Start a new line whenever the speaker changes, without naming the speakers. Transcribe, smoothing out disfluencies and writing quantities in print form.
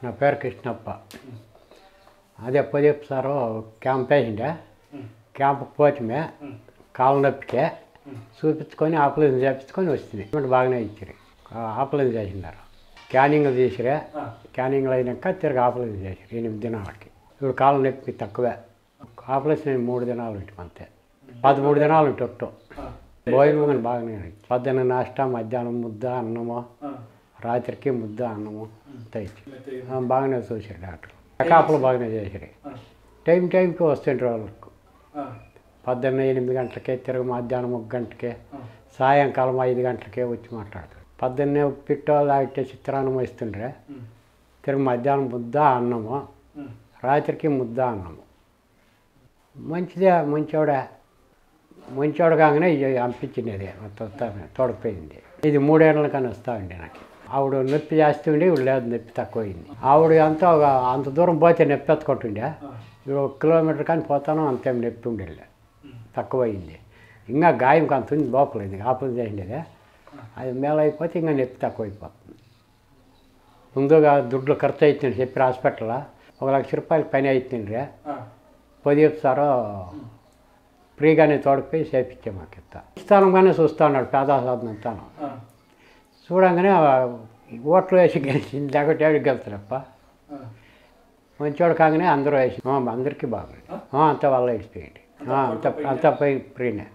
నా పేరు కృష్ణప్ప. అది ఎప్పుడు చెప్తారో క్యాంప్ వేసిండే, క్యాంప్కి పోతే కాళ్ళ నొప్పికే చూపించుకొని ఆపరేషన్ చేపించుకొని వస్తుంది. బాగానే ఇచ్చారు, ఆపరేషన్ చేసినారు. స్కానింగ్ తీసిరే, స్కానింగ్లు అయినాక తిరిగి ఆపరేషన్ చేసారు 8 దినాలకి. ఇప్పుడు కాళ్ళ నొప్పి తక్కువే. ఆపరేషన్ 3 దినాలు ఉంటుంది అంతే, 13 దినాలు ఉంటుంది ఒట్టు. భోజనం బాగానే పొద్దున్న నాష్టా, మధ్యాహ్నం ముద్ద అన్నము, రాత్రికి ముద్ద అన్నము తెచ్చి బాగానే చూసారు డాక్టర్. చెకప్లు బాగానే చేసారు. టైంకి వస్తుంటారు వాళ్ళకు. పొద్దున్న 8 గంటలకే, తిరిగి మధ్యాహ్నం 1 గంటకే, సాయంకాలం 5 గంటలకే వచ్చి మాట్లాడతారు. పొద్దున్నే పిట్టో తాగితే చిత్రాన్నం ఇస్తుండ్రే, తిరిగి మధ్యాహ్నం ముద్ద అన్నము, రాత్రికి ముద్ద అన్నము. మంచిదే, మంచివాడు కాగానే పంపించినది తోడపోయింది. ఇది 3 ఏళ్ళ కన్నా వస్తామండి నాకు. ఆవిడ నొప్పి జాస్తి ఉండి, ఇప్పుడు లేదు, నొప్పి తక్కువైంది. ఆవిడ అంత దూరం పోతే నొప్పి ఎత్తుకుంటుండే. ఇప్పుడు 1 కిలోమీటర్ కానీ పోతాను, అంతేం నొప్పి ఉండేది, తక్కువైంది. ఇంకా గాయంకి అంత ఉంది లోపలేదు, ఆపరేషన్ చేసిండేది. అది మేలైపోతే ఇంకా నొప్పి తక్కువైపోతుంది. ముందుగా దుడ్లు ఖర్చు అవుతుంది చెప్పి హాస్పిటల్లో 1 లక్ష రూపాయలు పని అవుతుండ్రే. 10 సారో ఫ్రీగానే తోడుపోయి చేపించే మాకు ఇస్తానంగానే చూస్తూ ఉన్నాడు పేదాసాధన అంతాను. చూడంగానే ఓట్లు వేసి గెలిచింది, లేకపోతే ఎవరికి గెలుస్తారప్ప. మంచివాడు కాగానే అందరూ వేసి అందరికీ బాగుంది. అంతా వాళ్ళ వేసిపోయింది, అంతా పోయి ఫ్రీనే.